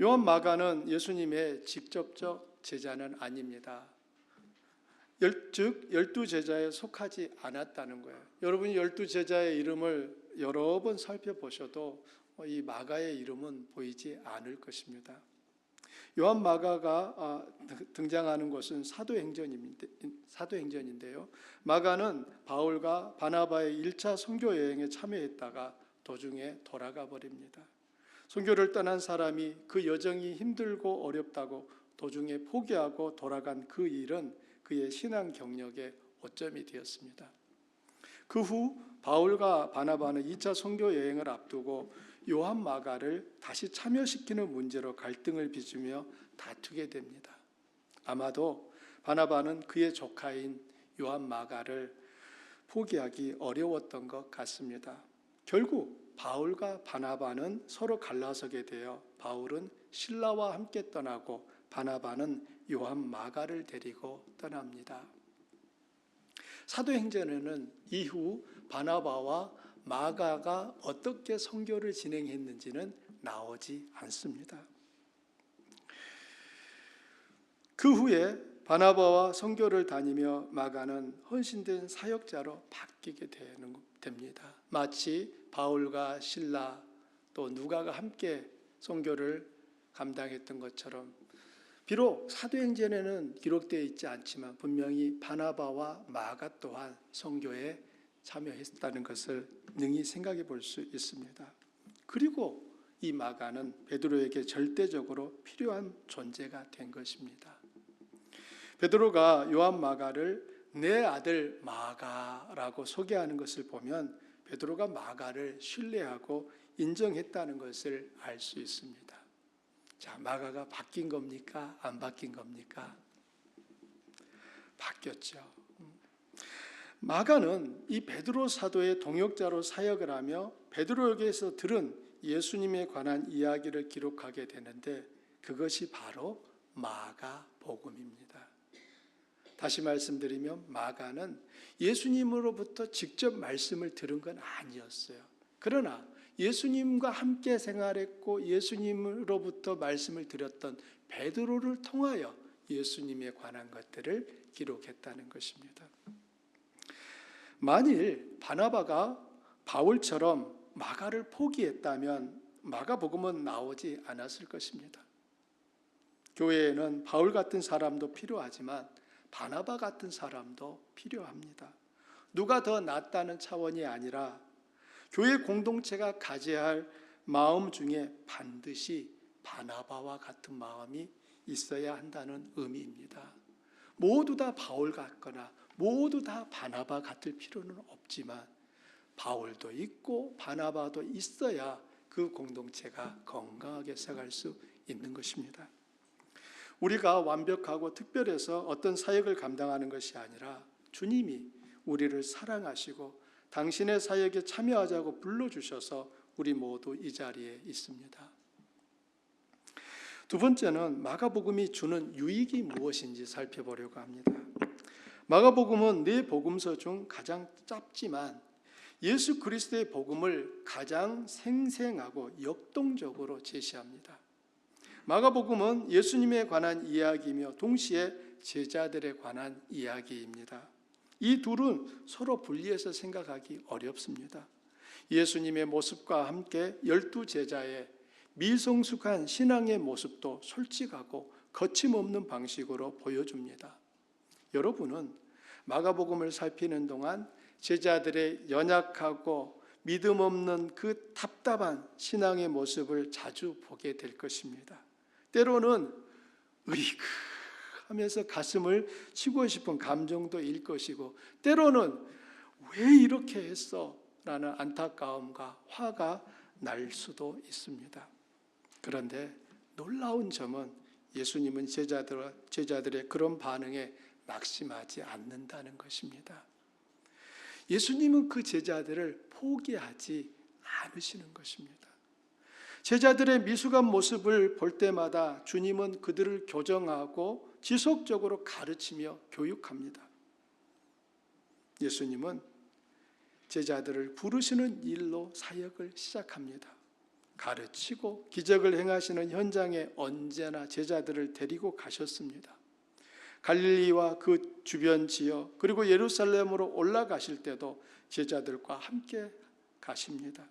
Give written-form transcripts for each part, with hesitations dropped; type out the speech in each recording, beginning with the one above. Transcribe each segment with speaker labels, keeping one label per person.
Speaker 1: 요한 마가는 예수님의 직접적 제자는 아닙니다. 즉 12제자에 속하지 않았다는 거예요. 여러분이 12제자의 이름을 여러 번 살펴보셔도 이 마가의 이름은 보이지 않을 것입니다. 요한 마가가 등장하는 것은 사도행전인데요. 마가는 바울과 바나바의 1차 선교 여행에 참여했다가 도중에 돌아가 버립니다. 선교를 떠난 사람이 그 여정이 힘들고 어렵다고 도중에 포기하고 돌아간 그 일은 그의 신앙 경력의 오점이 되었습니다. 그 후 바울과 바나바는 2차 선교 여행을 앞두고 요한 마가를 다시 참여시키는 문제로 갈등을 빚으며 다투게 됩니다. 아마도 바나바는 그의 조카인 요한 마가를 포기하기 어려웠던 것 같습니다. 결국 바울과 바나바는 서로 갈라서게 되어 바울은 실라와 함께 떠나고 바나바는 요한 마가를 데리고 떠납니다. 사도행전에는 이후 바나바와 마가가 어떻게 선교를 진행했는지는 나오지 않습니다. 그 후에 바나바와 선교를 다니며 마가는 헌신된 사역자로 바뀌게 됩니다. 마치 바울과 실라 또 누가가 함께 선교를 감당했던 것처럼 비록 사도행전에는 기록되어 있지 않지만 분명히 바나바와 마가 또한 선교에 참여했다는 것을 능히 생각해 볼 수 있습니다. 그리고 이 마가는 베드로에게 절대적으로 필요한 존재가 된 것입니다. 베드로가 요한 마가를 내 아들 마가라고 소개하는 것을 보면 베드로가 마가를 신뢰하고 인정했다는 것을 알 수 있습니다. 자, 마가가 바뀐 겁니까? 안 바뀐 겁니까? 바뀌었죠. 마가는 이 베드로 사도의 동역자로 사역을 하며 베드로에게서 들은 예수님에 관한 이야기를 기록하게 되는데 그것이 바로 마가복음입니다. 다시 말씀드리면 마가는 예수님으로부터 직접 말씀을 들은 건 아니었어요. 그러나 예수님과 함께 생활했고 예수님으로부터 말씀을 들었던 베드로를 통하여 예수님에 관한 것들을 기록했다는 것입니다. 만일 바나바가 바울처럼 마가를 포기했다면 마가복음은 나오지 않았을 것입니다. 교회에는 바울 같은 사람도 필요하지만 바나바 같은 사람도 필요합니다. 누가 더 낫다는 차원이 아니라 교회 공동체가 가져야 할 마음 중에 반드시 바나바와 같은 마음이 있어야 한다는 의미입니다. 모두 다 바울 같거나 모두 다 바나바 같을 필요는 없지만 바울도 있고 바나바도 있어야 그 공동체가 건강하게 서갈 수 있는 것입니다. 우리가 완벽하고 특별해서 어떤 사역을 감당하는 것이 아니라 주님이 우리를 사랑하시고 당신의 사역에 참여하자고 불러주셔서 우리 모두 이 자리에 있습니다. 두 번째는 마가복음이 주는 유익이 무엇인지 살펴보려고 합니다. 마가복음은 네 복음서 중 가장 짧지만 예수 그리스도의 복음을 가장 생생하고 역동적으로 제시합니다. 마가복음은 예수님에 관한 이야기이며 동시에 제자들에 관한 이야기입니다. 이 둘은 서로 분리해서 생각하기 어렵습니다. 예수님의 모습과 함께 12제자의 미성숙한 신앙의 모습도 솔직하고 거침없는 방식으로 보여줍니다. 여러분은 마가복음을 살피는 동안 제자들의 연약하고 믿음 없는 그 답답한 신앙의 모습을 자주 보게 될 것입니다. 때로는 으이그 하면서 가슴을 치고 싶은 감정도 일 것이고 때로는 왜 이렇게 했어? 라는 안타까움과 화가 날 수도 있습니다. 그런데 놀라운 점은 예수님은 제자들의 그런 반응에 낙심하지 않는다는 것입니다. 예수님은 그 제자들을 포기하지 않으시는 것입니다. 제자들의 미숙한 모습을 볼 때마다 주님은 그들을 교정하고 지속적으로 가르치며 교육합니다. 예수님은 제자들을 부르시는 일로 사역을 시작합니다. 가르치고 기적을 행하시는 현장에 언제나 제자들을 데리고 가셨습니다. 갈릴리와 그 주변 지역 그리고 예루살렘으로 올라가실 때도 제자들과 함께 가십니다.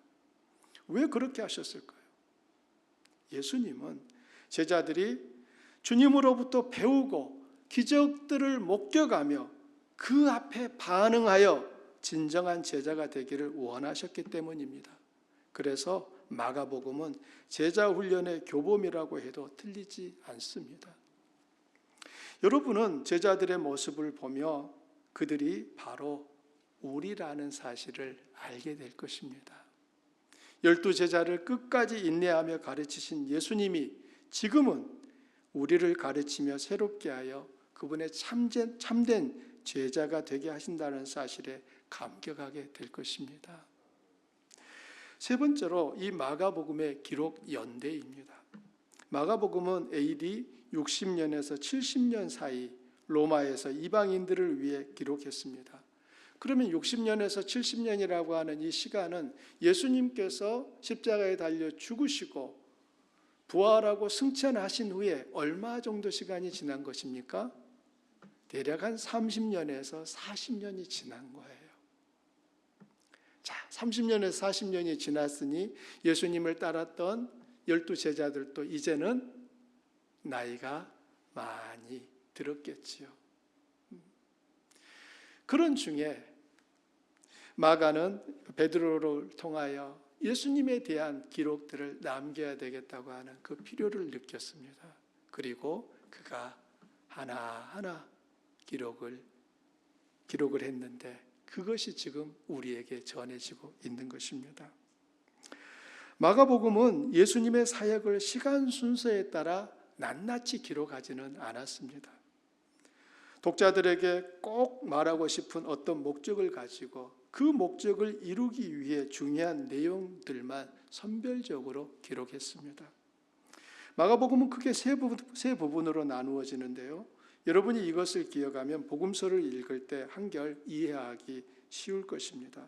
Speaker 1: 왜 그렇게 하셨을까요? 예수님은 제자들이 주님으로부터 배우고 기적들을 목격하며 그 앞에 반응하여 진정한 제자가 되기를 원하셨기 때문입니다. 그래서 마가복음은 제자 훈련의 교범이라고 해도 틀리지 않습니다. 여러분은 제자들의 모습을 보며 그들이 바로 우리라는 사실을 알게 될 것입니다. 12제자를 끝까지 인내하며 가르치신 예수님이 지금은 우리를 가르치며 새롭게 하여 그분의 참된 제자가 되게 하신다는 사실에 감격하게 될 것입니다. 세 번째로 이 마가복음의 기록 연대입니다. 마가복음은 AD 60년에서 70년 사이 로마에서 이방인들을 위해 기록했습니다. 그러면 60년에서 70년이라고 하는 이 시간은 예수님께서 십자가에 달려 죽으시고 부활하고 승천하신 후에 얼마 정도 시간이 지난 것입니까? 대략 한 30년에서 40년이 지난 거예요. 자, 30년에서 40년이 지났으니 예수님을 따랐던 12제자들도 이제는 나이가 많이 들었겠지요. 그런 중에 마가는 베드로를 통하여 예수님에 대한 기록들을 남겨야 되겠다고 하는 그 필요를 느꼈습니다. 그리고 그가 하나하나 기록을 했는데 그것이 지금 우리에게 전해지고 있는 것입니다. 마가복음은 예수님의 사역을 시간 순서에 따라 낱낱이 기록하지는 않았습니다. 독자들에게 꼭 말하고 싶은 어떤 목적을 가지고 그 목적을 이루기 위해 중요한 내용들만 선별적으로 기록했습니다. 마가복음은 크게 세 부분으로 나누어지는데요. 여러분이 이것을 기억하면 복음서를 읽을 때 한결 이해하기 쉬울 것입니다.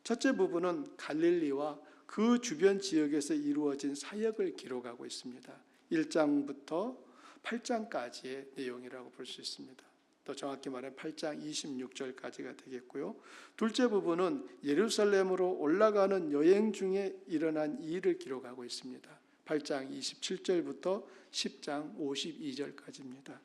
Speaker 1: 첫째 부분은 갈릴리와 그 주변 지역에서 이루어진 사역을 기록하고 있습니다. 1장부터 8장까지의 내용이라고 볼 수 있습니다. 더 정확히 말하면 8장 26절까지가 되겠고요. 둘째 부분은 예루살렘으로 올라가는 여행 중에 일어난 일을 기록하고 있습니다. 8장 27절부터 10장 52절까지입니다.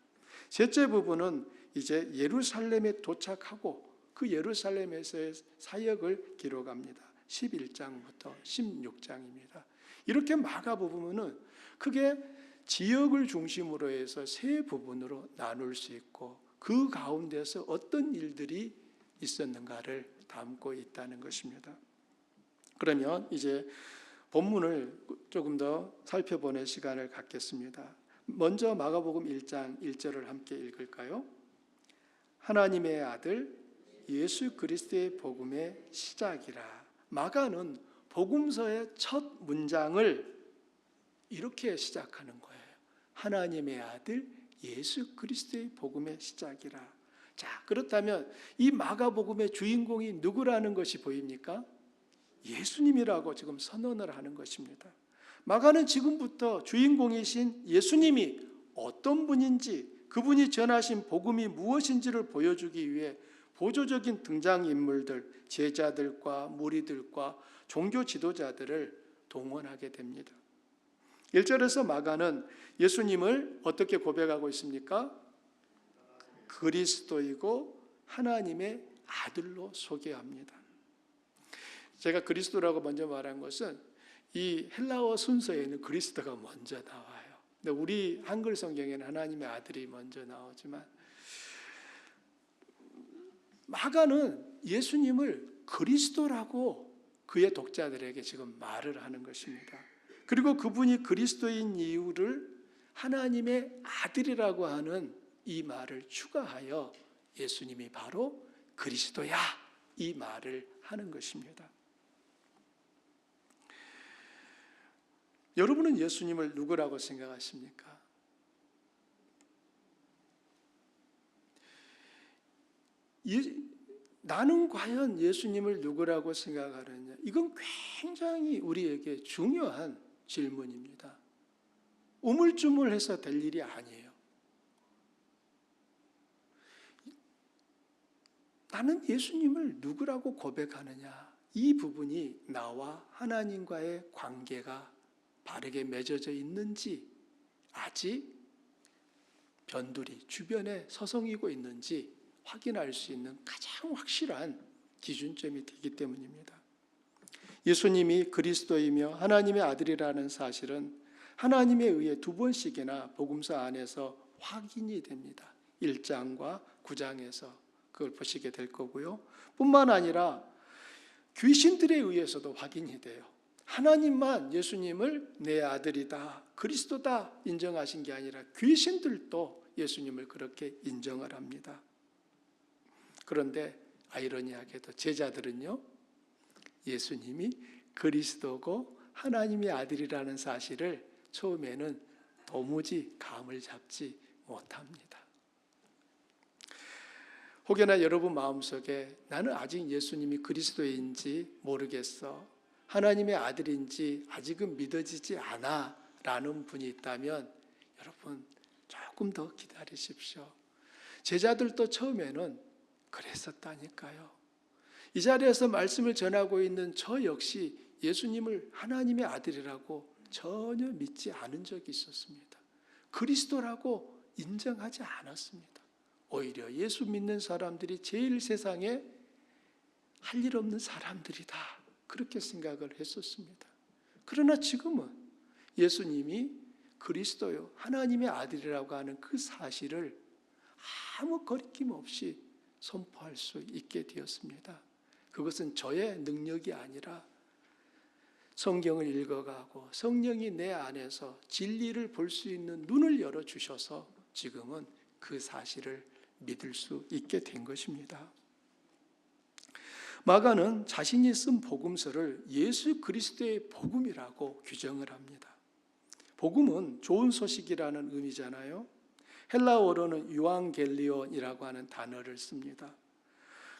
Speaker 1: 셋째 부분은 이제 예루살렘에 도착하고 그 예루살렘에서의 사역을 기록합니다. 11장부터 16장입니다. 이렇게 마가복음은 크게 지역을 중심으로 해서 세 부분으로 나눌 수 있고 그 가운데서 어떤 일들이 있었는가를 담고 있다는 것입니다. 그러면 이제 본문을 조금 더 살펴보는 시간을 갖겠습니다. 먼저 마가복음 1장 1절을 함께 읽을까요? 하나님의 아들 예수 그리스도의 복음의 시작이라. 마가는 복음서의 첫 문장을 이렇게 시작하는 거예요. 하나님의 아들 예수 그리스도의 복음의 시작이라. 자, 그렇다면 이 마가복음의 주인공이 누구라는 것이 보입니까? 예수님이라고 지금 선언을 하는 것입니다. 마가는 지금부터 주인공이신 예수님이 어떤 분인지 그분이 전하신 복음이 무엇인지를 보여주기 위해 보조적인 등장인물들, 제자들과 무리들과 종교 지도자들을 동원하게 됩니다. 1절에서 마가는 예수님을 어떻게 고백하고 있습니까? 그리스도이고 하나님의 아들로 소개합니다. 제가 그리스도라고 먼저 말한 것은 이 헬라어 순서에는 그리스도가 먼저 나와요. 근데 우리 한글 성경에는 하나님의 아들이 먼저 나오지만 마가는 예수님을 그리스도라고 그의 독자들에게 지금 말을 하는 것입니다. 그리고 그분이 그리스도인 이유를 하나님의 아들이라고 하는 이 말을 추가하여 예수님이 바로 그리스도야 이 말을 하는 것입니다. 여러분은 예수님을 누구라고 생각하십니까? 나는 과연 예수님을 누구라고 생각하느냐? 이건 굉장히 우리에게 중요한 질문입니다. 우물쭈물해서 될 일이 아니에요. 나는 예수님을 누구라고 고백하느냐? 이 부분이 나와 하나님과의 관계가 바르게 맺어져 있는지, 아직 변두리 주변에 서성이고 있는지 확인할 수 있는 가장 확실한 기준점이 되기 때문입니다. 예수님이 그리스도이며 하나님의 아들이라는 사실은 하나님에 의해 2번씩이나 복음서 안에서 확인이 됩니다. 1장과 9장에서 그걸 보시게 될 거고요. 뿐만 아니라 귀신들에 의해서도 확인이 돼요. 하나님만 예수님을 내 아들이다, 그리스도다 인정하신 게 아니라 귀신들도 예수님을 그렇게 인정을 합니다. 그런데 아이러니하게도 제자들은요, 예수님이 그리스도고 하나님의 아들이라는 사실을 처음에는 도무지 감을 잡지 못합니다. 혹여나 여러분 마음속에 나는 아직 예수님이 그리스도인지 모르겠어, 하나님의 아들인지 아직은 믿어지지 않아 라는 분이 있다면 여러분 조금 더 기다리십시오. 제자들도 처음에는 그랬었다니까요. 이 자리에서 말씀을 전하고 있는 저 역시 예수님을 하나님의 아들이라고 전혀 믿지 않은 적이 있었습니다. 그리스도라고 인정하지 않았습니다. 오히려 예수 믿는 사람들이 제일 세상에 할 일 없는 사람들이다, 그렇게 생각을 했었습니다. 그러나 지금은 예수님이 그리스도요, 하나님의 아들이라고 하는 그 사실을 아무 거리낌 없이 선포할 수 있게 되었습니다. 그것은 저의 능력이 아니라 성경을 읽어가고 성령이 내 안에서 진리를 볼 수 있는 눈을 열어주셔서 지금은 그 사실을 믿을 수 있게 된 것입니다. 마가는 자신이 쓴 복음서를 예수 그리스도의 복음이라고 규정을 합니다. 복음은 좋은 소식이라는 의미잖아요. 헬라어로는 유앙겔리온이라고 하는 단어를 씁니다.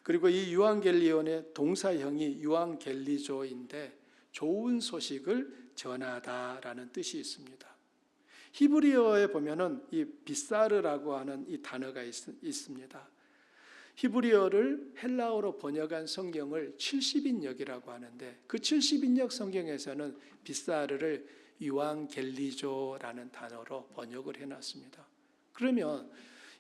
Speaker 1: 그리고 이 유앙겔리온의 동사형이 유앙겔리조인데 좋은 소식을 전하다라는 뜻이 있습니다. 히브리어에 보면은 이 비사르라고 하는 이 단어가 있습니다. 히브리어를 헬라어로 번역한 성경을 70인역이라고 하는데 그 70인역 성경에서는 비사르를 유앙겔리조라는 단어로 번역을 해놨습니다. 그러면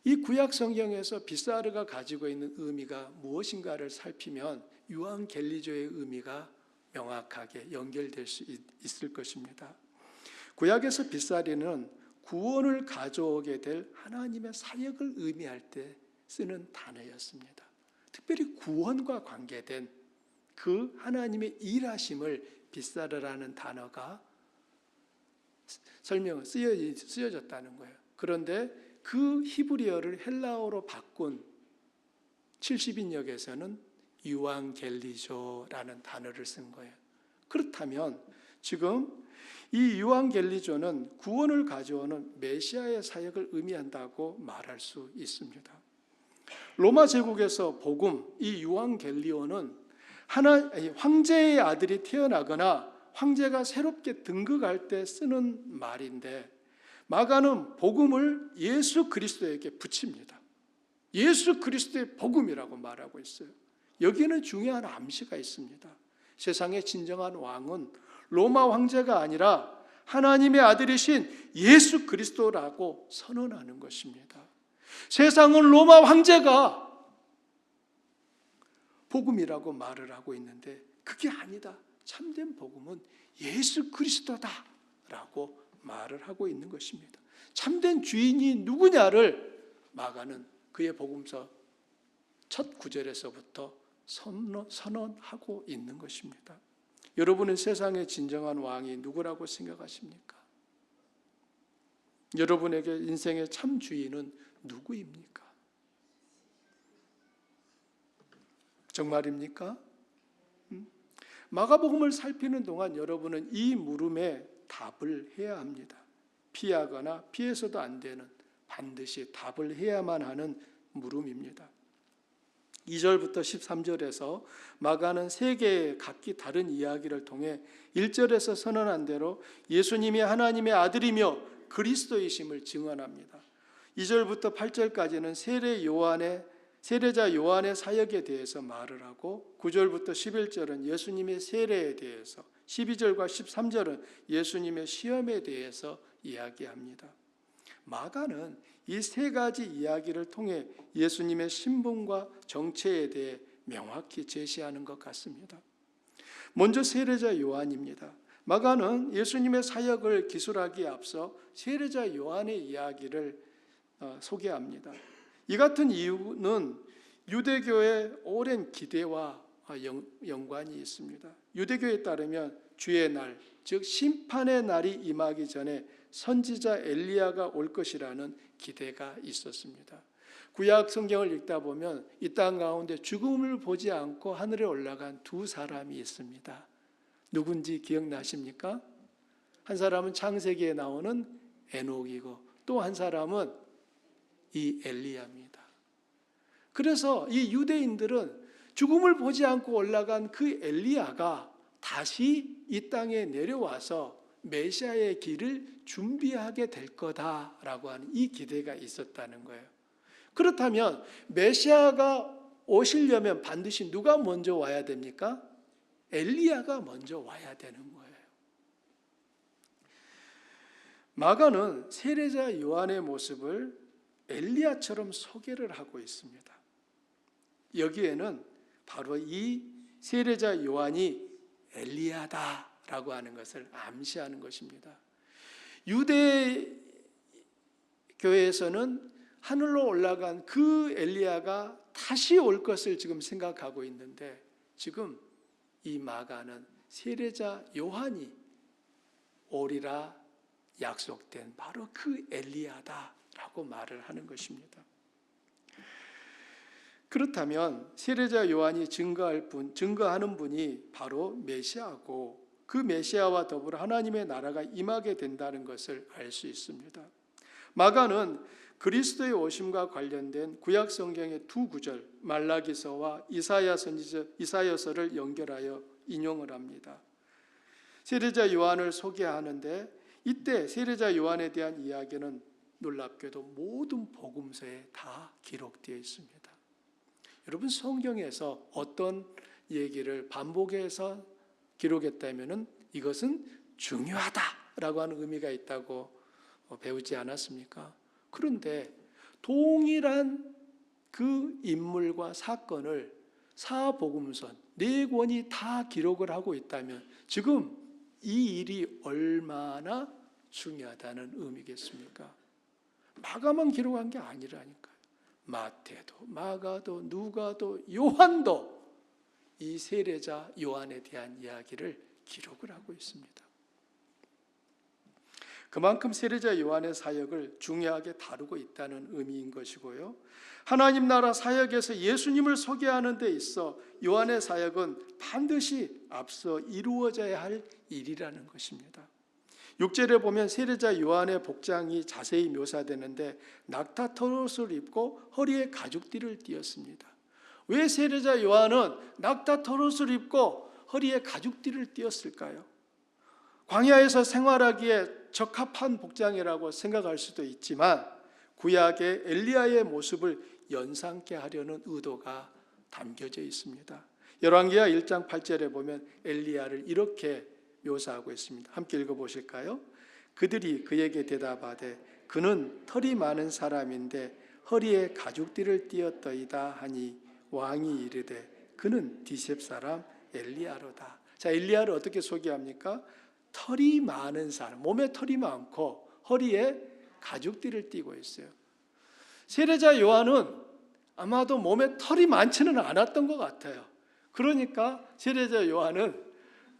Speaker 1: 이 구약 성경에서 비사르가 가지고 있는 의미가 무엇인가를 살피면 유앙겔리조의 의미가 명확하게 연결될 수 있을 것입니다. 구약에서 비사리는 구원을 가져오게 될 하나님의 사역을 의미할 때 쓰는 단어였습니다. 특별히 구원과 관계된 그 하나님의 일하심을 비사르라는 단어가 쓰여졌다는 거예요. 그런데 그 히브리어를 헬라어로 바꾼 70인역에서는 유앙겔리조라는 단어를 쓴 거예요. 그렇다면 지금 이 유앙겔리조는 구원을 가져오는 메시아의 사역을 의미한다고 말할 수 있습니다. 로마 제국에서 복음, 이 유앙겔리온은 황제의 아들이 태어나거나 황제가 새롭게 등극할 때 쓰는 말인데 마가는 복음을 예수 그리스도에게 붙입니다. 예수 그리스도의 복음이라고 말하고 있어요. 여기에는 중요한 암시가 있습니다. 세상의 진정한 왕은 로마 황제가 아니라 하나님의 아들이신 예수 그리스도라고 선언하는 것입니다. 세상은 로마 황제가 복음이라고 말을 하고 있는데 그게 아니다. 참된 복음은 예수 그리스도다라고 말을 하고 있는 것입니다. 참된 주인이 누구냐를 마가는 그의 복음서 첫 구절에서부터 선언하고 있는 것입니다. 여러분은 세상의 진정한 왕이 누구라고 생각하십니까? 여러분에게 인생의 참 주인은 누구입니까? 정말입니까? 마가복음을 살피는 동안 여러분은 이 물음에 답을 해야 합니다. 피하거나 피해서도 안 되는 반드시 답을 해야만 하는 물음입니다. 2절부터 13절에서 마가는 세 개의 각기 다른 이야기를 통해 1절에서 선언한 대로 예수님이 하나님의 아들이며 그리스도이심을 증언합니다. 2절부터 8절까지는 세례자 요한의 사역에 대해서 말을 하고 9절부터 11절은 예수님의 세례에 대해서, 12절과 13절은 예수님의 시험에 대해서 이야기합니다. 마가는 이 세 가지 이야기를 통해 예수님의 신분과 정체에 대해 명확히 제시하는 것 같습니다. 먼저 세례자 요한입니다. 마가는 예수님의 사역을 기술하기에 앞서 세례자 요한의 이야기를 소개합니다. 이 같은 이유는 유대교의 오랜 기대와 연관이 있습니다. 유대교에 따르면 주의 날, 즉 심판의 날이 임하기 전에 선지자 엘리야가 올 것이라는 기대가 있었습니다. 구약 성경을 읽다 보면 이 땅 가운데 죽음을 보지 않고 하늘에 올라간 두 사람이 있습니다. 누군지 기억나십니까? 한 사람은 창세기에 나오는 에녹이고 또 한 사람은 이 엘리야입니다. 그래서 이 유대인들은 죽음을 보지 않고 올라간 그 엘리야가 다시 이 땅에 내려와서 메시아의 길을 준비하게 될 거다라고 하는 이 기대가 있었다는 거예요. 그렇다면 메시아가 오시려면 반드시 누가 먼저 와야 됩니까? 엘리야가 먼저 와야 되는 거예요. 마가는 세례자 요한의 모습을 엘리야처럼 소개를 하고 있습니다. 여기에는 바로 이 세례자 요한이 엘리야다라고 하는 것을 암시하는 것입니다. 유대 교회에서는 하늘로 올라간 그 엘리야가 다시 올 것을 지금 생각하고 있는데, 지금 이 마가는 세례자 요한이 오리라 약속된 바로 그 엘리야다라고 말을 하는 것입니다. 그렇다면 세례자 요한이 증거하는 분이 바로 메시아고, 그 메시아와 더불어 하나님의 나라가 임하게 된다는 것을 알 수 있습니다. 마가는 그리스도의 오심과 관련된 구약 성경의 두 구절, 말라기서와 이사야서를 연결하여 인용을 합니다. 세례자 요한을 소개하는데 이때 세례자 요한에 대한 이야기는 놀랍게도 모든 복음서에 다 기록되어 있습니다. 여러분, 성경에서 어떤 얘기를 반복해서 기록했다면 이것은 중요하다라고 하는 의미가 있다고 배우지 않았습니까? 그런데 동일한 그 인물과 사건을 사복음서 4권이 다 기록을 하고 있다면 지금 이 일이 얼마나 중요하다는 의미겠습니까? 마가만 기록한 게 아니라니까요. 마태도, 마가도, 누가도, 요한도 이 세례자 요한에 대한 이야기를 기록을 하고 있습니다. 그만큼 세례자 요한의 사역을 중요하게 다루고 있다는 의미인 것이고요. 하나님 나라 사역에서 예수님을 소개하는 데 있어 요한의 사역은 반드시 앞서 이루어져야 할 일이라는 것입니다. 6절에 보면 세례자 요한의 복장이 자세히 묘사되는데 낙타 털옷을 입고 허리에 가죽띠를 띠었습니다. 왜 세례자 요한은 낙타 털옷을 입고 허리에 가죽띠를 띠었을까요? 광야에서 생활하기에 적합한 복장이라고 생각할 수도 있지만 구약의 엘리야의 모습을 연상케 하려는 의도가 담겨져 있습니다. 열왕기하 1장 8절에 보면 엘리야를 이렇게 묘사하고 있습니다. 함께 읽어보실까요? 그들이 그에게 대답하되 그는 털이 많은 사람인데 허리에 가죽띠를 띠었더이다 하니 왕이 이르되 그는 디셉 사람 엘리야로다. 자, 엘리야를 어떻게 소개합니까? 털이 많은 사람, 몸에 털이 많고 허리에 가죽띠를 띠고 있어요. 세례자 요한은 아마도 몸에 털이 많지는 않았던 것 같아요. 그러니까 세례자 요한은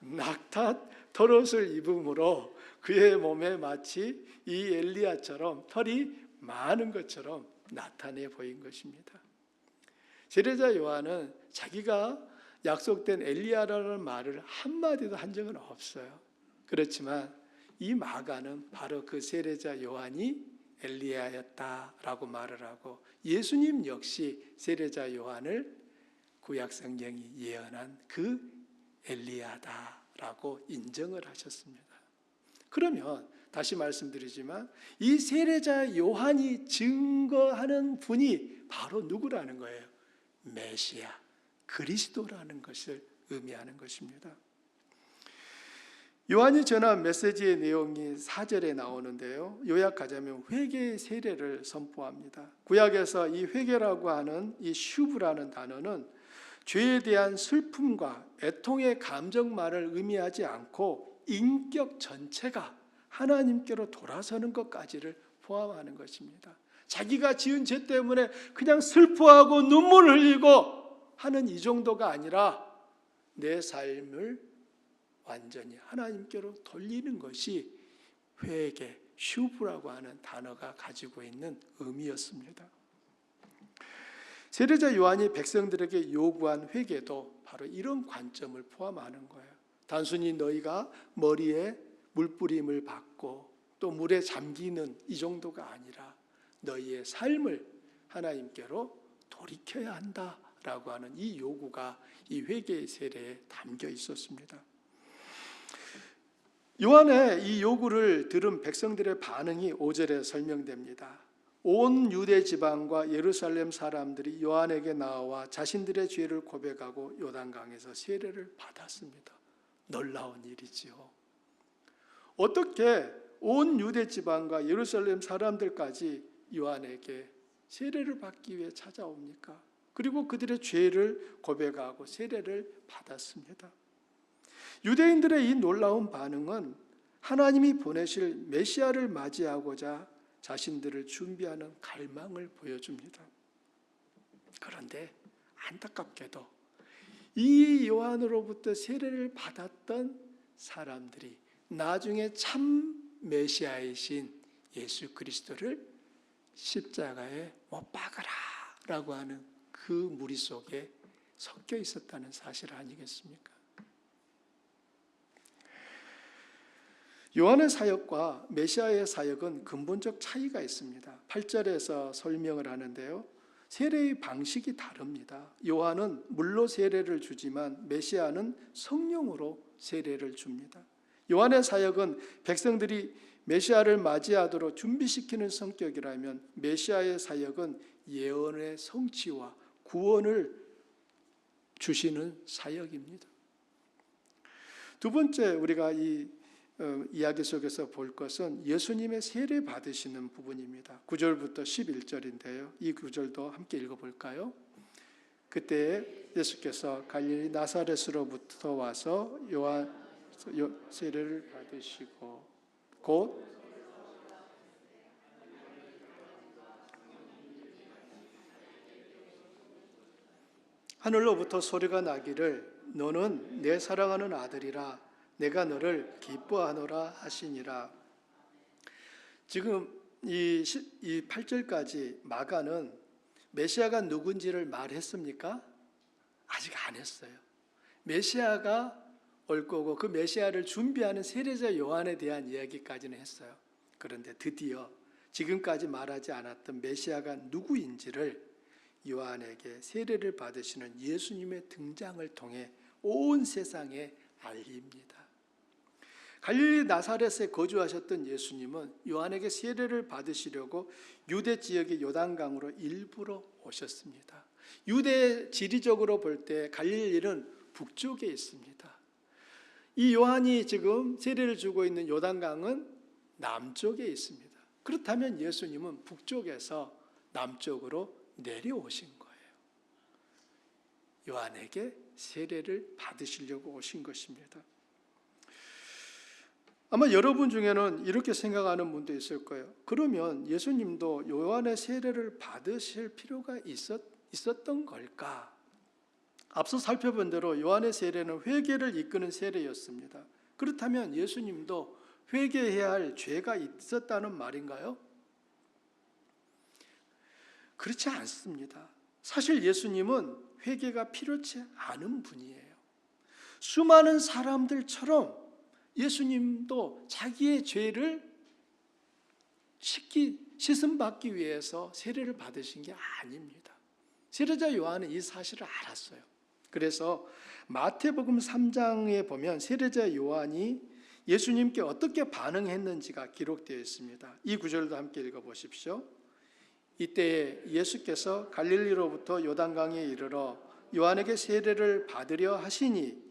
Speaker 1: 낙타 털옷을 입음으로 그의 몸에 마치 이 엘리야처럼 털이 많은 것처럼 나타내 보인 것입니다. 세례자 요한은 자기가 약속된 엘리야라는 말을 한마디도 한 적은 없어요. 그렇지만 이 마가는 바로 그 세례자 요한이 엘리야였다라고 말을 하고 예수님 역시 세례자 요한을 구약 성경이 예언한 그 엘리야다라고 인정을 하셨습니다. 그러면 다시 말씀드리지만 이 세례자 요한이 증거하는 분이 바로 누구라는 거예요? 메시아, 그리스도라는 것을 의미하는 것입니다. 요한이 전한 메시지의 내용이 4절에 나오는데요. 요약하자면 회개의 세례를 선포합니다. 구약에서 이 회개라고 하는 이 슈브라는 단어는 죄에 대한 슬픔과 애통의 감정만을 의미하지 않고 인격 전체가 하나님께로 돌아서는 것까지를 포함하는 것입니다. 자기가 지은 죄 때문에 그냥 슬퍼하고 눈물 흘리고 하는 이 정도가 아니라 내 삶을 완전히 하나님께로 돌리는 것이 회개, 슈브라고 하는 단어가 가지고 있는 의미였습니다. 세례자 요한이 백성들에게 요구한 회개도 바로 이런 관점을 포함하는 거예요. 단순히 너희가 머리에 물뿌림을 받고 또 물에 잠기는 이 정도가 아니라 너희의 삶을 하나님께로 돌이켜야 한다라고 하는 이 요구가 이 회개의 세례에 담겨 있었습니다. 요한의 이 요구를 들은 백성들의 반응이 5절에 설명됩니다. 온 유대 지방과 예루살렘 사람들이 요한에게 나와 자신들의 죄를 고백하고 요단강에서 세례를 받았습니다. 놀라운 일이지요. 어떻게 온 유대 지방과 예루살렘 사람들까지 요한에게 세례를 받기 위해 찾아옵니까? 그리고 그들의 죄를 고백하고 세례를 받았습니다. 유대인들의 이 놀라운 반응은 하나님이 보내실 메시아를 맞이하고자 자신들을 준비하는 갈망을 보여줍니다. 그런데 안타깝게도 이 요한으로부터 세례를 받았던 사람들이 나중에 참 메시아이신 예수 그리스도를 십자가에 못 박아라라고 하는 그 무리 속에 섞여 있었다는 사실 아니겠습니까? 요한의 사역과 메시아의 사역은 근본적 차이가 있습니다. 8절에서 설명을 하는데요. 세례의 방식이 다릅니다. 요한은 물로 세례를 주지만 메시아는 성령으로 세례를 줍니다. 요한의 사역은 백성들이 메시아를 맞이하도록 준비시키는 성격이라면 메시아의 사역은 예언의 성취와 구원을 주시는 사역입니다. 두 번째 우리가 이 이야기 속에서 볼 것은 예수님의 세례 받으시는 부분입니다. 9절부터 11절인데요. 이 구절도 함께 읽어볼까요? 그때 예수께서 갈릴리 나사렛으로부터 와서 요한 세례를 받으시고 곧 하늘로부터 소리가 나기를 너는 내 사랑하는 아들이라 내가 너를 기뻐하노라 하시니라. 지금 이 8절까지 마가는 메시아가 누군지를 말했습니까? 아직 안 했어요. 메시아가 올 거고 그 메시아를 준비하는 세례자 요한에 대한 이야기까지는 했어요. 그런데 드디어 지금까지 말하지 않았던 메시아가 누구인지를 요한에게 세례를 받으시는 예수님의 등장을 통해 온 세상에 알립니다. 갈릴리 나사렛에 거주하셨던 예수님은 요한에게 세례를 받으시려고 유대 지역의 요단강으로 일부러 오셨습니다. 유대 지리적으로 볼 때 갈릴리는 북쪽에 있습니다. 이 요한이 지금 세례를 주고 있는 요단강은 남쪽에 있습니다. 그렇다면 예수님은 북쪽에서 남쪽으로 내려오신 거예요. 요한에게 세례를 받으시려고 오신 것입니다. 아마 여러분 중에는 이렇게 생각하는 분도 있을 거예요. 그러면 예수님도 요한의 세례를 받으실 필요가 있었던 걸까? 앞서 살펴본 대로 요한의 세례는 회개를 이끄는 세례였습니다. 그렇다면 예수님도 회개해야 할 죄가 있었다는 말인가요? 그렇지 않습니다. 사실 예수님은 회개가 필요치 않은 분이에요. 수많은 사람들처럼 예수님도 자기의 죄를 씻음받기 위해서 세례를 받으신 게 아닙니다. 세례자 요한은 이 사실을 알았어요. 그래서 마태복음 3장에 보면 세례자 요한이 예수님께 어떻게 반응했는지가 기록되어 있습니다. 이 구절도 함께 읽어보십시오. 이때에 예수께서 갈릴리로부터 요단강에 이르러 요한에게 세례를 받으려 하시니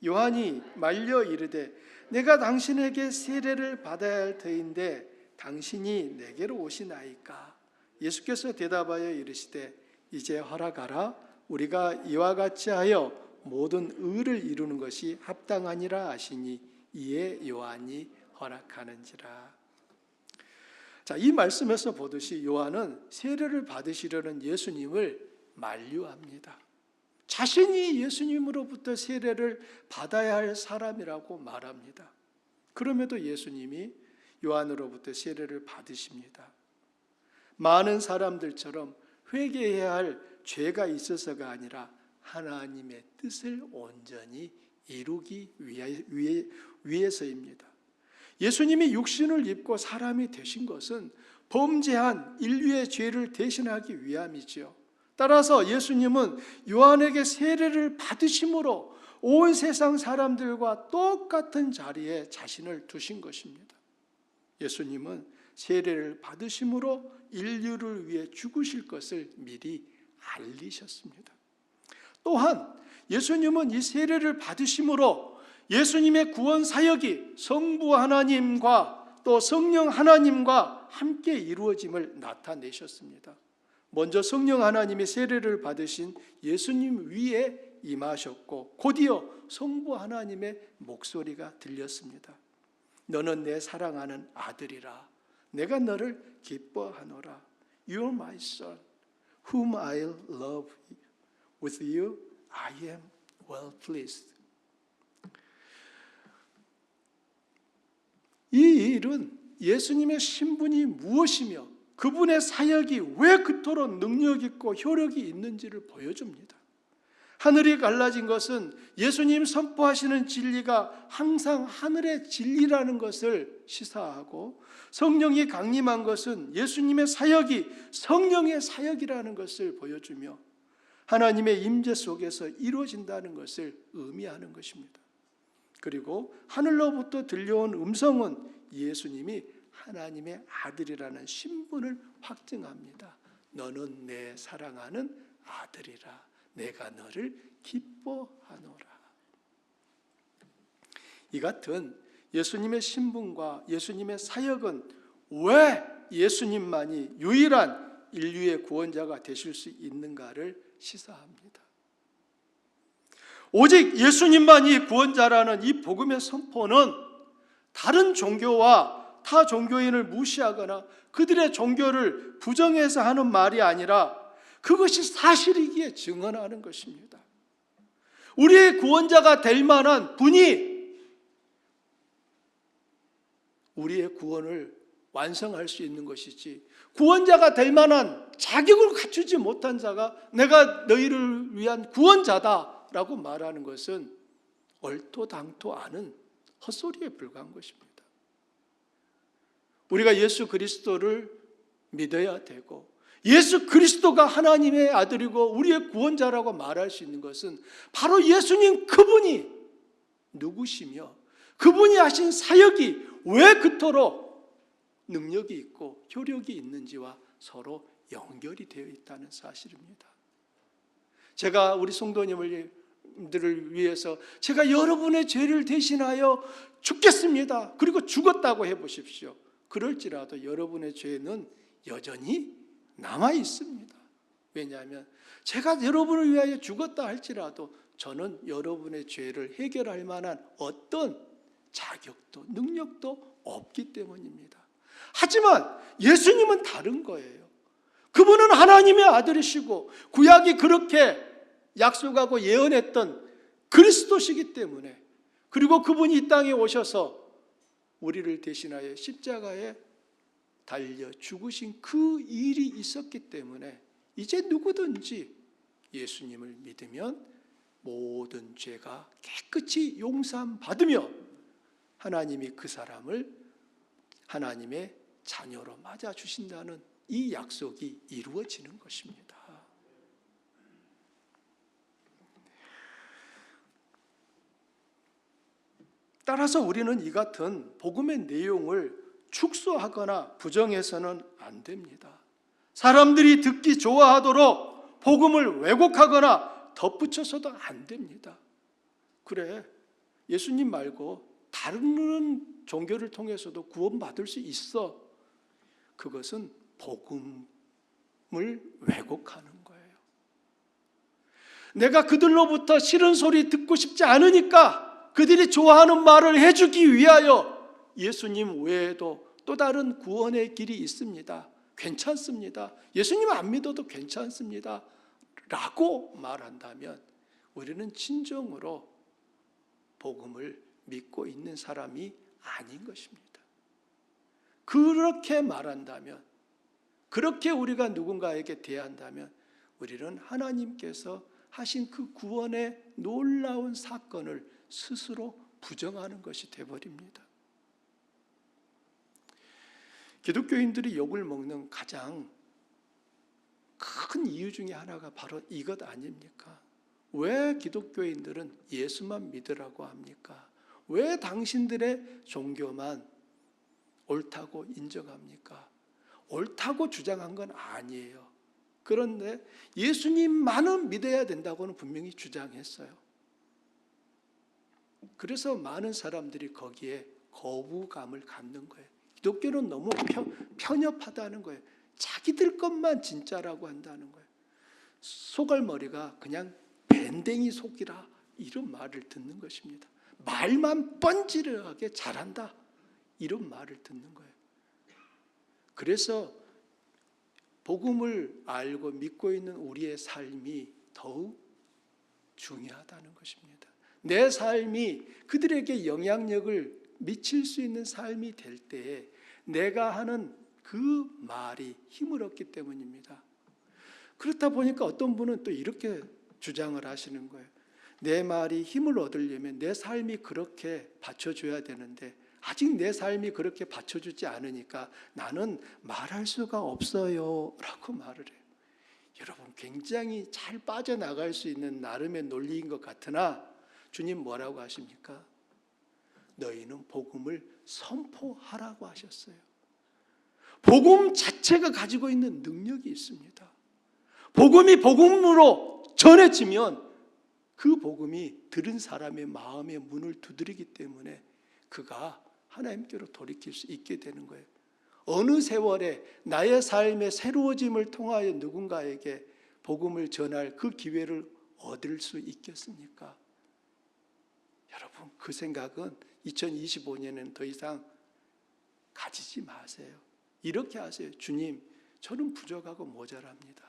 Speaker 1: 요한이 말려 이르되 내가 당신에게 세례를 받아야 할 터인데 당신이 내게로 오시나이까. 예수께서 대답하여 이르시되 이제 허락하라. 우리가 이와 같이 하여 모든 의를 이루는 것이 합당하니라 하시니 이에 요한이 허락하는지라. 자, 이 말씀에서 보듯이 요한은 세례를 받으시려는 예수님을 만류합니다. 자신이 예수님으로부터 세례를 받아야 할 사람이라고 말합니다. 그럼에도 예수님이 요한으로부터 세례를 받으십니다. 많은 사람들처럼 회개해야 할 죄가 있어서가 아니라 하나님의 뜻을 온전히 이루기 위해서입니다. 예수님이 육신을 입고 사람이 되신 것은 범죄한 인류의 죄를 대신하기 위함이지요. 따라서 예수님은 요한에게 세례를 받으심으로 온 세상 사람들과 똑같은 자리에 자신을 두신 것입니다. 예수님은 세례를 받으심으로 인류를 위해 죽으실 것을 미리 알리셨습니다. 또한 예수님은 이 세례를 받으심으로 예수님의 구원 사역이 성부 하나님과 또 성령 하나님과 함께 이루어짐을 나타내셨습니다. 먼저 성령 하나님의 세례를 받으신 예수님 위에 임하셨고 곧이어 성부 하나님의 목소리가 들렸습니다. 너는 내 사랑하는 아들이라. 내가 너를 기뻐하노라. You are my son, whom I love. With you I am well pleased. 이 일은 예수님의 신분이 무엇이며 그분의 사역이 왜 그토록 능력 있고 효력이 있는지를 보여줍니다. 하늘이 갈라진 것은 예수님 선포하시는 진리가 항상 하늘의 진리라는 것을 시사하고, 성령이 강림한 것은 예수님의 사역이 성령의 사역이라는 것을 보여주며 하나님의 임재 속에서 이루어진다는 것을 의미하는 것입니다. 그리고 하늘로부터 들려온 음성은 예수님이 하나님의 아들이라는 신분을 확증합니다. 너는 내 사랑하는 아들이라. 내가 너를 기뻐하노라. 이 같은 예수님의 신분과 예수님의 사역은 왜 예수님만이 유일한 인류의 구원자가 되실 수 있는가를 시사합니다. 오직 예수님만이 구원자라는 이 복음의 선포는 다른 종교와 타 종교인을 무시하거나 그들의 종교를 부정해서 하는 말이 아니라 그것이 사실이기에 증언하는 것입니다. 우리의 구원자가 될 만한 분이 우리의 구원을 완성할 수 있는 것이지, 구원자가 될 만한 자격을 갖추지 못한 자가 내가 너희를 위한 구원자다라고 말하는 것은 얼토당토 않은 헛소리에 불과한 것입니다. 우리가 예수 그리스도를 믿어야 되고 예수 그리스도가 하나님의 아들이고 우리의 구원자라고 말할 수 있는 것은 바로 예수님 그분이 누구시며 그분이 하신 사역이 왜 그토록 능력이 있고 효력이 있는지와 서로 연결이 되어 있다는 사실입니다. 제가 우리 성도님들을 위해서 제가 여러분의 죄를 대신하여 죽겠습니다. 그리고 죽었다고 해보십시오. 그럴지라도 여러분의 죄는 여전히 남아 있습니다. 왜냐하면 제가 여러분을 위하여 죽었다 할지라도 저는 여러분의 죄를 해결할 만한 어떤 자격도 능력도 없기 때문입니다. 하지만 예수님은 다른 거예요. 그분은 하나님의 아들이시고 구약이 그렇게 약속하고 예언했던 그리스도시기 때문에, 그리고 그분이 이 땅에 오셔서 우리를 대신하여 십자가에 달려 죽으신 그 일이 있었기 때문에 이제 누구든지 예수님을 믿으면 모든 죄가 깨끗이 용서받으며 하나님이 그 사람을 하나님의 자녀로 맞아주신다는 이 약속이 이루어지는 것입니다. 따라서 우리는 이 같은 복음의 내용을 축소하거나 부정해서는 안 됩니다. 사람들이 듣기 좋아하도록 복음을 왜곡하거나 덧붙여서도 안 됩니다. 그래, 예수님 말고 다른 종교를 통해서도 구원받을 수 있어. 그것은 복음을 왜곡하는 거예요. 내가 그들로부터 싫은 소리 듣고 싶지 않으니까 그들이 좋아하는 말을 해주기 위하여 예수님 외에도 또 다른 구원의 길이 있습니다. 괜찮습니다. 예수님 안 믿어도 괜찮습니다. 라고 말한다면 우리는 진정으로 복음을 믿고 있는 사람이 아닌 것입니다. 그렇게 말한다면, 그렇게 우리가 누군가에게 대한다면 우리는 하나님께서 하신 그 구원의 놀라운 사건을 스스로 부정하는 것이 되어버립니다. 기독교인들이 욕을 먹는 가장 큰 이유 중에 하나가 바로 이것 아닙니까? 왜 기독교인들은 예수만 믿으라고 합니까? 왜 당신들의 종교만 옳다고 인정합니까? 옳다고 주장한 건 아니에요. 그런데 예수님만은 믿어야 된다고는 분명히 주장했어요. 그래서 많은 사람들이 거기에 거부감을 갖는 거예요. 기독교는 너무 편협하다는 거예요. 자기들 것만 진짜라고 한다는 거예요. 소갈머리가 그냥 밴댕이 속이라, 이런 말을 듣는 것입니다. 말만 뻔질하게 잘한다, 이런 말을 듣는 거예요. 그래서 복음을 알고 믿고 있는 우리의 삶이 더욱 중요하다는 것입니다. 내 삶이 그들에게 영향력을 미칠 수 있는 삶이 될 때에 내가 하는 그 말이 힘을 얻기 때문입니다. 그렇다 보니까 어떤 분은 또 이렇게 주장을 하시는 거예요. 내 말이 힘을 얻으려면 내 삶이 그렇게 받쳐줘야 되는데 아직 내 삶이 그렇게 받쳐주지 않으니까 나는 말할 수가 없어요 라고 말을 해요. 여러분, 굉장히 잘 빠져나갈 수 있는 나름의 논리인 것 같으나 주님 뭐라고 하십니까? 너희는 복음을 선포하라고 하셨어요. 복음 자체가 가지고 있는 능력이 있습니다. 복음이 복음으로 전해지면 그 복음이 들은 사람의 마음의 문을 두드리기 때문에 그가 하나님께로 돌이킬 수 있게 되는 거예요. 어느 세월에 나의 삶의 새로워짐을 통하여 누군가에게 복음을 전할 그 기회를 얻을 수 있겠습니까? 여러분, 그 생각은 2025년에는 더 이상 가지지 마세요. 이렇게 하세요. 주님, 저는 부족하고 모자랍니다.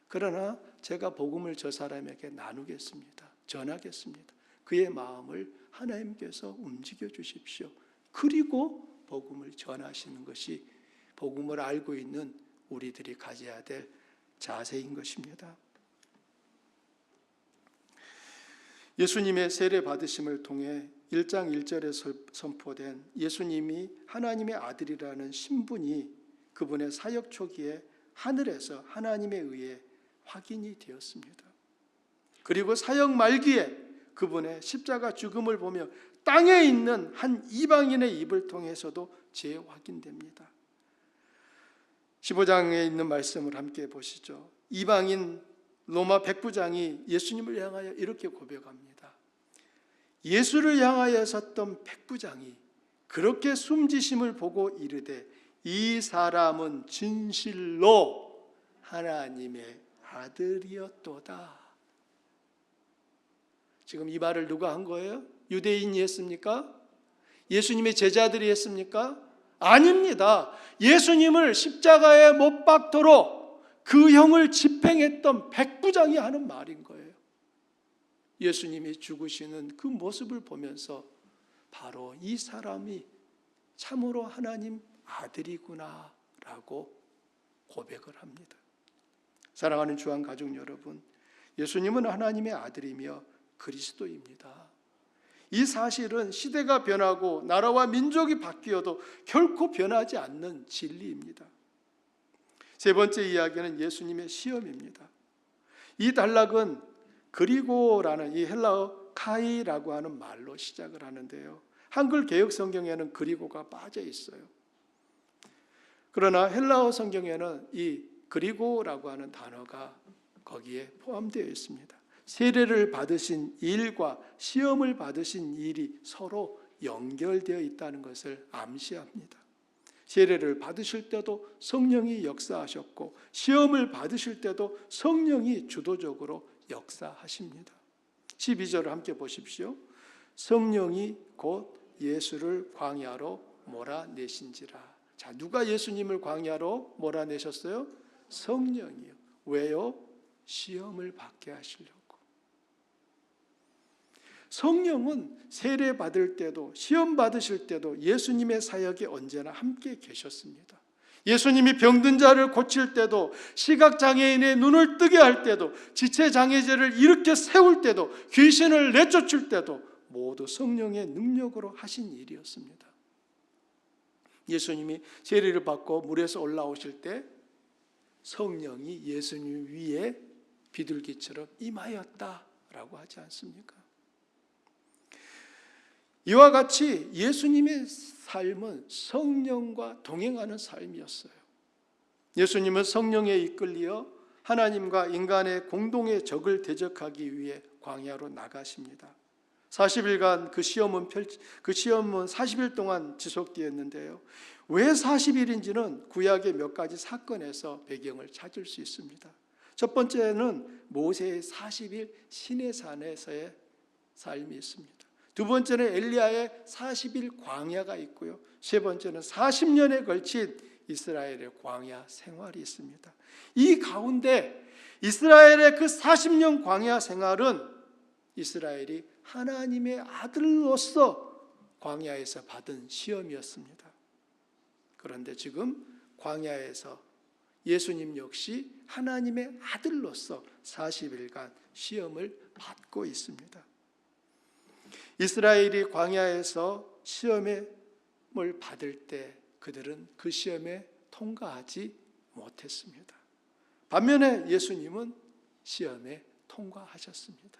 Speaker 1: 그러나 제가 복음을 저 사람에게 나누겠습니다. 전하겠습니다. 그의 마음을 하나님께서 움직여 주십시오. 그리고 복음을 전하시는 것이 복음을 알고 있는 우리들이 가져야 될 자세인 것입니다. 예수님의 세례 받으심을 통해 1장 1절에 선포된 예수님이 하나님의 아들이라는 신분이 그분의 사역 초기에 하늘에서 하나님에 의해 확인이 되었습니다. 그리고 사역 말기에 그분의 십자가 죽음을 보며 땅에 있는 한 이방인의 입을 통해서도 재확인됩니다. 15장에 있는 말씀을 함께 보시죠. 이방인 로마 백부장이 예수님을 향하여 이렇게 고백합니다. 예수를 향하여 섰던 백부장이 그렇게 숨지심을 보고 이르되 이 사람은 진실로 하나님의 아들이었도다. 지금 이 말을 누가 한 거예요? 유대인이 했습니까? 예수님의 제자들이 했습니까? 아닙니다. 예수님을 십자가에 못 박도록 그 형을 집행했던 백부장이 하는 말인 거예요. 예수님이 죽으시는 그 모습을 보면서 바로 이 사람이 참으로 하나님 아들이구나 라고 고백을 합니다. 사랑하는 주한 가족 여러분, 예수님은 하나님의 아들이며 그리스도입니다. 이 사실은 시대가 변하고 나라와 민족이 바뀌어도 결코 변하지 않는 진리입니다. 세 번째 이야기는 예수님의 시험입니다. 이 단락은 그리고라는 이 헬라어 카이라고 하는 말로 시작을 하는데요. 한글 개역 성경에는 그리고가 빠져 있어요. 그러나 헬라어 성경에는 이 그리고라고 하는 단어가 거기에 포함되어 있습니다. 세례를 받으신 일과 시험을 받으신 일이 서로 연결되어 있다는 것을 암시합니다. 세례를 받으실 때도 성령이 역사하셨고 시험을 받으실 때도 성령이 주도적으로 역사하십니다. 12절을 함께 보십시오. 성령이 곧 예수를 광야로 몰아내신지라. 자, 누가 예수님을 광야로 몰아내셨어요? 성령이요. 왜요? 시험을 받게 하시려고. 성령은 세례 받을 때도 시험 받으실 때도 예수님의 사역에 언제나 함께 계셨습니다. 예수님이 병든 자를 고칠 때도, 시각장애인의 눈을 뜨게 할 때도, 지체장애자를 일으켜 세울 때도, 귀신을 내쫓을 때도 모두 성령의 능력으로 하신 일이었습니다. 예수님이 세례를 받고 물에서 올라오실 때 성령이 예수님 위에 비둘기처럼 임하였다라고 하지 않습니까? 이와 같이 예수님의 삶은 성령과 동행하는 삶이었어요. 예수님은 성령에 이끌려 하나님과 인간의 공동의 적을 대적하기 위해 광야로 나가십니다. 40일간 그 시험은 40일 동안 지속되었는데요. 왜 40일인지는 구약의 몇 가지 사건에서 배경을 찾을 수 있습니다. 첫 번째는 모세의 40일 시내산에서의 삶이 있습니다. 두 번째는 엘리야의 40일 광야가 있고요. 세 번째는 40년에 걸친 이스라엘의 광야 생활이 있습니다. 이 가운데 이스라엘의 그 40년 광야 생활은 이스라엘이 하나님의 아들로서 광야에서 받은 시험이었습니다. 그런데 지금 광야에서 예수님 역시 하나님의 아들로서 40일간 시험을 받고 있습니다. 이스라엘이 광야에서 시험을 받을 때 그들은 그 시험에 통과하지 못했습니다. 반면에 예수님은 시험에 통과하셨습니다.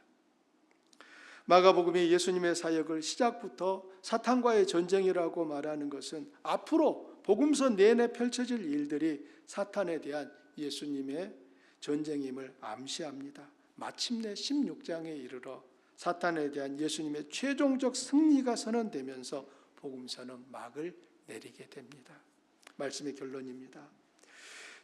Speaker 1: 마가복음이 예수님의 사역을 시작부터 사탄과의 전쟁이라고 말하는 것은 앞으로 복음서 내내 펼쳐질 일들이 사탄에 대한 예수님의 전쟁임을 암시합니다. 마침내 16장에 이르러 사탄에 대한 예수님의 최종적 승리가 선언되면서 복음서는 막을 내리게 됩니다. 말씀의 결론입니다.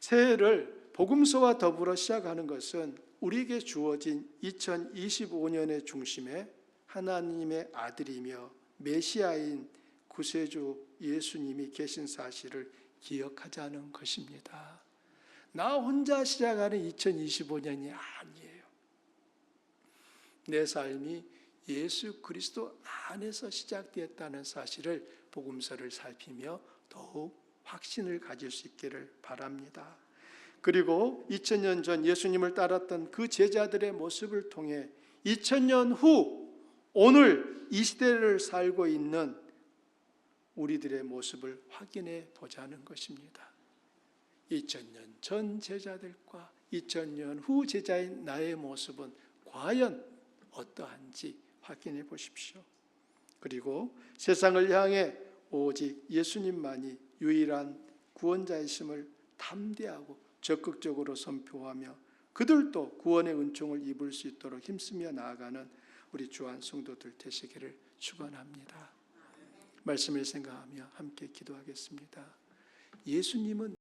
Speaker 1: 새해를 복음서와 더불어 시작하는 것은 우리에게 주어진 2025년의 중심에 하나님의 아들이며 메시아인 구세주 예수님이 계신 사실을 기억하자는 것입니다. 나 혼자 시작하는 2025년이 아니에요. 내 삶이 예수 그리스도 안에서 시작되었다는 사실을 복음서를 살피며 더욱 확신을 가질 수 있기를 바랍니다. 그리고 2000년 전 예수님을 따랐던 그 제자들의 모습을 통해 2000년 후 오늘 이 시대를 살고 있는 우리들의 모습을 확인해 보자는 것입니다. 2000년 전 제자들과 2000년 후 제자인 나의 모습은 과연 어떠한지 확인해 보십시오. 그리고 세상을 향해 오직 예수님만이 유일한 구원자이심을 담대하고 적극적으로 선포하며 그들도 구원의 은총을 입을 수 있도록 힘쓰며 나아가는 우리 주한 성도들 되시기를 축원합니다. 말씀을 생각하며 함께 기도하겠습니다. 예수님은